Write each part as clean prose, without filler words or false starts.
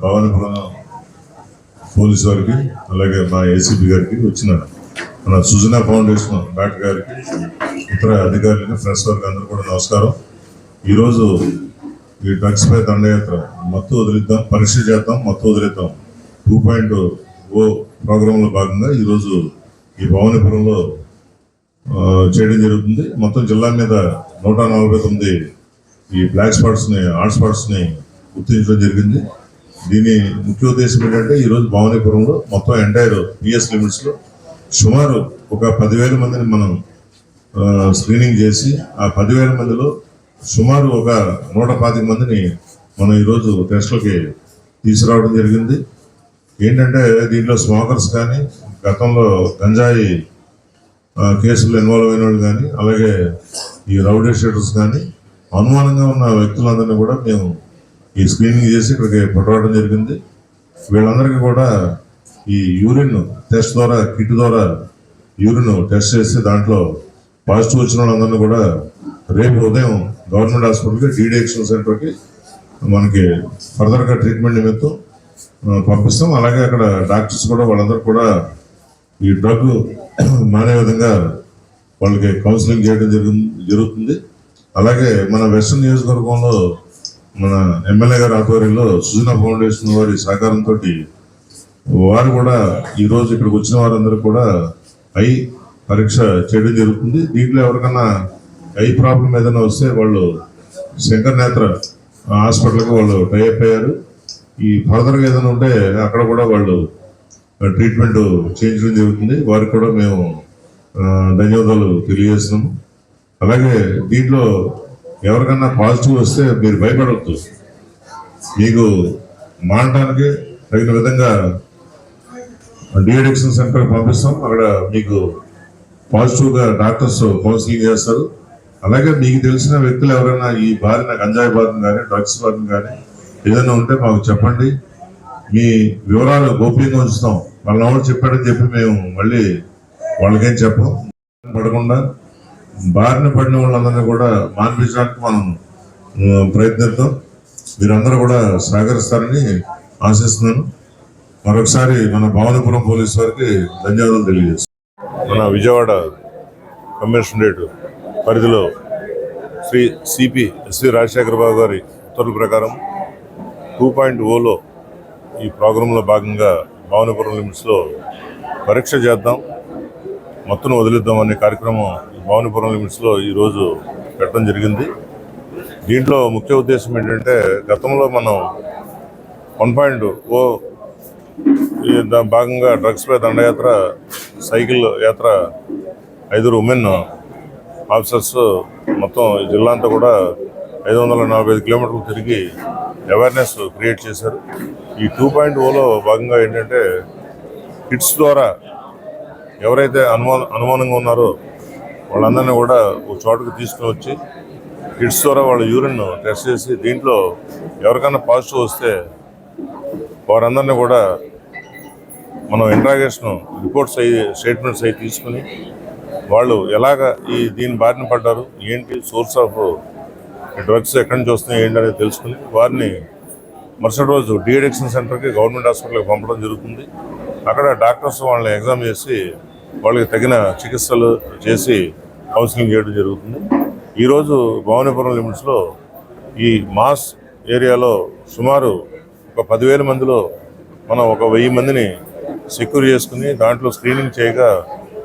భవనపురం police వారికి, అలాగే మా ఏసీపీ గారికి, వచ్చిన మన సుజనా ఫౌండేషన్ డాక్టర్ గారికి, ఇతర అధికారులకి, ప్రెస్ వారికి అందరూ కూడా నమస్కారం. ఈరోజు ఈ డ్రగ్స్ పై దండయాత్ర మత్తు వదిలిద్దాం, పరీక్ష చేద్దాం, మత్తు వదిలిద్దాం 2.0 ప్రోగ్రాంలో భాగంగా ఈరోజు ఈ భవనపురంలో చేయడం జరుగుతుంది. మొత్తం జిల్లా మీద 149 ఈ బ్లాక్ స్పాట్స్ని, హాట్ స్పాట్స్ని గుర్తించడం జరిగింది. దీని ముఖ్య ఉద్దేశం ఏంటంటే ఈరోజు భవానీపురంలో మొత్తం ఎంటైర్ పిఎస్ లిమిట్స్లో సుమారు ఒక 10,000 మందిని మనం స్క్రీనింగ్ చేసి, ఆ 10,000 మందిలో సుమారు ఒక 125 మందిని మనం ఈరోజు టెస్ట్లకి తీసుకురావడం జరిగింది. ఏంటంటే దీంట్లో స్మోకర్స్ కానీ, గతంలో గంజాయి కేసులు ఇన్వాల్వ్ అయిన వాళ్ళు కానీ, అలాగే ఈ రౌడీ షీటర్స్ కానీ, అనుమానంగా ఉన్న వ్యక్తులందరినీ కూడా మేము ఈ స్క్రీనింగ్ చేసి ఇక్కడికి పట్టుకోవడం జరిగింది. వీళ్ళందరికీ కూడా ఈ యూరిన్ టెస్ట్ ద్వారా, కిట్ ద్వారా యూరిన్ టెస్ట్ చేసి దాంట్లో పాజిటివ్ వచ్చిన వాళ్ళందరినీ కూడా రేపు ఉదయం గవర్నమెంట్ హాస్పిటల్కి, డీడీఎక్షన్ సెంటర్కి మనకి ఫర్దర్గా ట్రీట్మెంట్ నిమిత్తం పంపిస్తాం. అలాగే అక్కడ డాక్టర్స్ కూడా వాళ్ళందరూ కూడా ఈ డ్రగ్ మానే విధంగా వాళ్ళకి కౌన్సిలింగ్ చేయడం జరుగుతుంది. అలాగే మన వెస్టర్న్ నియోజకవర్గంలో మన ఎమ్మెల్యే గారి ఆధ్వర్యంలో సుజనా ఫౌండేషన్ వారి సహకారంతో వారు కూడా ఈరోజు ఇక్కడికి వచ్చిన వారందరూ కూడా ఐ పరీక్ష చేయడం జరుగుతుంది. దీంట్లో ఎవరికన్నా ఐ ప్రాబ్లం ఏదైనా వస్తే వాళ్ళు శంకర్ నేత్ర హాస్పిటల్కి వాళ్ళు టైఅప్ అయ్యారు. ఈ ఫర్దర్గా ఏదైనా ఉంటే అక్కడ కూడా వాళ్ళు ట్రీట్మెంట్ చేయించడం జరుగుతుంది. వారికి కూడా మేము ధన్యవాదాలు తెలియజేస్తున్నాము. అలాగే దీంట్లో ఎవరికన్నా పాజిటివ్ వస్తే మీరు భయపడవద్దు. మీకు మానడానికి తగిన విధంగా డీఅడిక్షన్ సెంటర్కి పంపిస్తాం. అక్కడ మీకు పాజిటివ్గా డాక్టర్స్ కౌన్సిలింగ్ చేస్తారు. అలాగే మీకు తెలిసిన వ్యక్తులు ఎవరైనా ఈ బారిన, గంజాయి బారిన కానీ, డ్రగ్స్ బారిన కానీ ఏదైనా ఉంటే మాకు చెప్పండి. మీ వివరాలు గోప్యంగా ఉంచుతాం. వాళ్ళని ఎవరు చెప్పాడని చెప్పి మేము మళ్ళీ వాళ్ళకేం చెప్పం. పడకుండా బారిన పడిన వాళ్ళందరినీ కూడా మాన్పించడానికి మనం ప్రయత్నిద్దాం. మీరందరూ కూడా సహకరిస్తారని ఆశిస్తున్నాను. మరొకసారి మన భవానీపురం పోలీసు వారికి ధన్యవాదాలు తెలియజేస్తాం. మన విజయవాడ కమిషనరేట్ పరిధిలో శ్రీ సిపి ఎస్వి రాజశేఖర బాబు గారి ఉత్తర్వుల ప్రకారం 2.0లో ఈ ప్రోగ్రాంలో భాగంగా భవానీపురం లిమిట్స్లో పరీక్ష చేద్దాం, మత్తును వదిలిద్దాం అనే కార్యక్రమం భవానీపురం లిమిట్స్లో ఈరోజు పెట్టడం జరిగింది. దీంట్లో ముఖ్య ఉద్దేశం ఏంటంటే, గతంలో మనం 1.0 భాగంగా డ్రగ్స్ పై దండయాత్ర, సైకిల్ యాత్ర 5 ఉమెన్ ఆఫీసర్స్ మొత్తం జిల్లా అంతా కూడా 545 కిలోమీటర్లు తిరిగి అవేర్నెస్ క్రియేట్ చేశారు. ఈ 2.0లో భాగంగా ఏంటంటే, కిట్స్ ద్వారా ఎవరైతే అనుమానంగా ఉన్నారో వాళ్ళందరినీ కూడా ఒక చోటుకు తీసుకుని వచ్చి కిట్స్ ద్వారా వాళ్ళ యూరిన్ టెస్ట్ చేసి, దీంట్లో ఎవరికైనా పాజిటివ్ వస్తే వారందరినీ కూడా మనం ఇంట్రాగేషన్ రిపోర్ట్స్ స్టేట్మెంట్స్ అవి తీసుకుని వాళ్ళు ఎలాగ దీని బారిన పడ్డారు, ఏంటి సోర్స్ ఆఫ్ డ్రగ్స్ ఎక్కడి నుంచి వస్తున్నాయి ఏంటి అనేది తెలుసుకుని వారిని మరుసటి రోజు డీఅడిక్షన్ సెంటర్కి, గవర్నమెంట్ హాస్పిటల్కి పంపడం జరుగుతుంది. అక్కడ డాక్టర్స్ వాళ్ళని ఎగ్జామ్ చేసి వాళ్ళకి తగిన చికిత్సలు చేసి కౌన్సిలింగ్ చేయడం జరుగుతుంది. ఈరోజు భవానీపురం లిమిట్స్లో ఈ మాస్ ఏరియాలో సుమారు ఒక 10,000 మందిలో మనం ఒక 1000 మందిని సెక్యూర్ చేసుకుని దాంట్లో స్క్రీనింగ్ చేయగా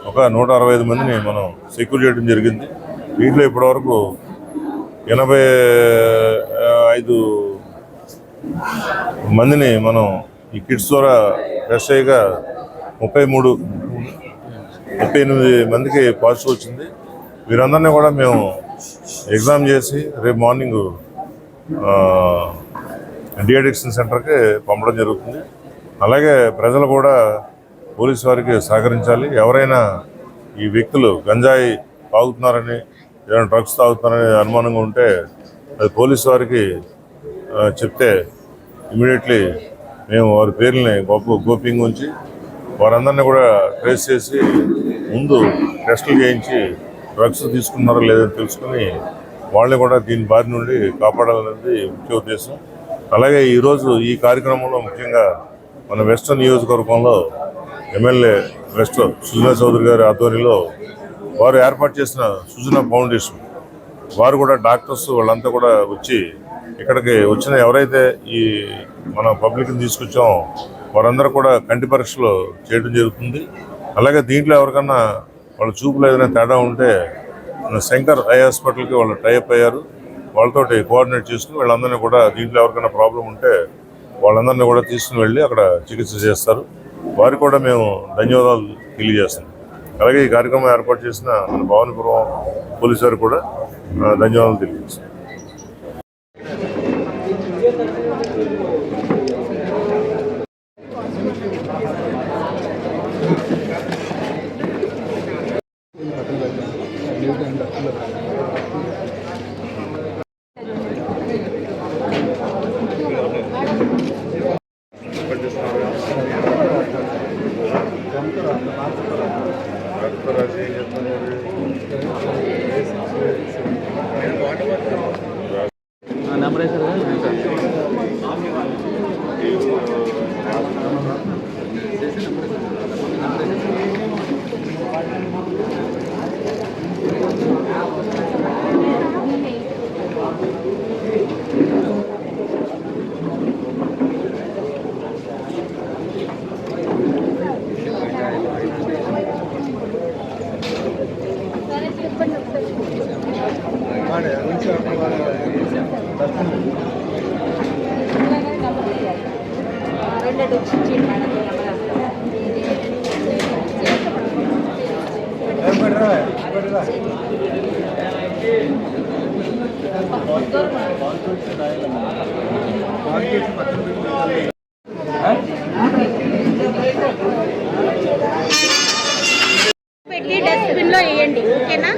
ఒక 165 మందిని మనం సెక్యూర్ చేయడం జరిగింది. వీటిలో ఇప్పటివరకు 85 మందిని మనం ఈ కిట్స్ ద్వారా టెస్ట్ చేయగా 38 మందికి పాజిటివ్ వచ్చింది. వీరందరినీ కూడా మేము ఎగ్జామ్ చేసి రేపు మార్నింగ్ డీఅడిక్షన్ సెంటర్కి పంపడం జరుగుతుంది. అలాగే ప్రజలు కూడా పోలీసు వారికి సహకరించాలి. ఎవరైనా ఈ వ్యక్తులు గంజాయి తాగుతున్నారని, ఏదైనా డ్రగ్స్ తాగుతున్నారని అనుమానంగా ఉంటే అది పోలీసు వారికి చెప్తే ఇమీడియట్లీ మేము వారి పేర్లని గోప్యంగా ఉంచి వారందరినీ కూడా ట్రేస్ చేసి ముందు టెస్టులు చేయించి డ్రగ్స్ తీసుకున్నారో లేదని తెలుసుకుని వాళ్ళని కూడా దీని బారి నుండి కాపాడాలనేది ముఖ్య ఉద్దేశం. అలాగే ఈరోజు ఈ కార్యక్రమంలో ముఖ్యంగా మన వెస్ట్ నియోజకవర్గంలో ఎమ్మెల్యే వెస్ట్ సుజనా చౌదరి గారి ఆధ్వర్యంలో వారు ఏర్పాటు చేసిన సుజనా ఫౌండేషన్ వారు కూడా డాక్టర్స్ వాళ్ళంతా కూడా వచ్చి ఇక్కడికి వచ్చిన ఎవరైతే ఈ మన పబ్లిక్ని తీసుకొచ్చామో వారందరూ కూడా కంటి పరీక్షలు చేయడం జరుగుతుంది. అలాగే దీంట్లో ఎవరికన్నా వాళ్ళ చూపులో ఏదైనా తేడా ఉంటే మన శంకర్ ఐ హాస్పిటల్కి వాళ్ళు టైఅప్ అయ్యారు. వాళ్ళతోటి కోఆర్డినేట్ చేసుకుని వీళ్ళందరినీ కూడా దీంట్లో ఎవరికైనా ప్రాబ్లం ఉంటే వాళ్ళందరినీ కూడా తీసుకుని వెళ్ళి అక్కడ చికిత్స చేస్తారు. వారికి కూడా మేము ధన్యవాదాలు తెలియజేస్తున్నాం. అలాగే ఈ కార్యక్రమం ఏర్పాటు చేసిన మన భవానీపురం పోలీసు వారికి కూడా ధన్యవాదాలు తెలియజేస్తున్నాం. పెట్టి డస్ట్బిన్ లో వేయండి, ఓకేనా?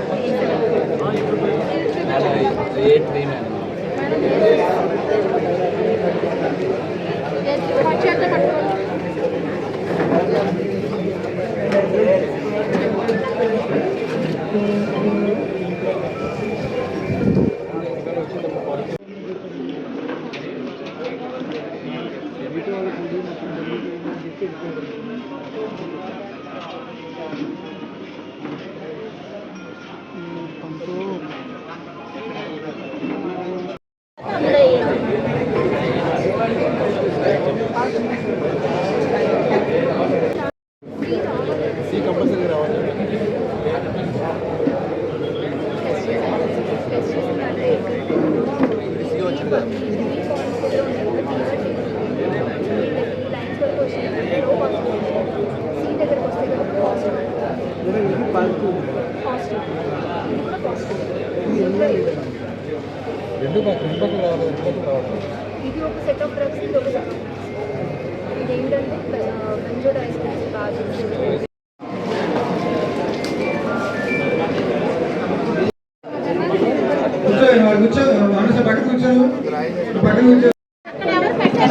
ఇది ఒక సెట్ ఆఫ్ డ్రగ్స్, ఇది ఒక సెట్ ఆఫ్ డ్రగ్స్. ఇది ఏంటంటే బెంజోడైజెపిన్స్ కాదు. ఎవరు పెట్టారు?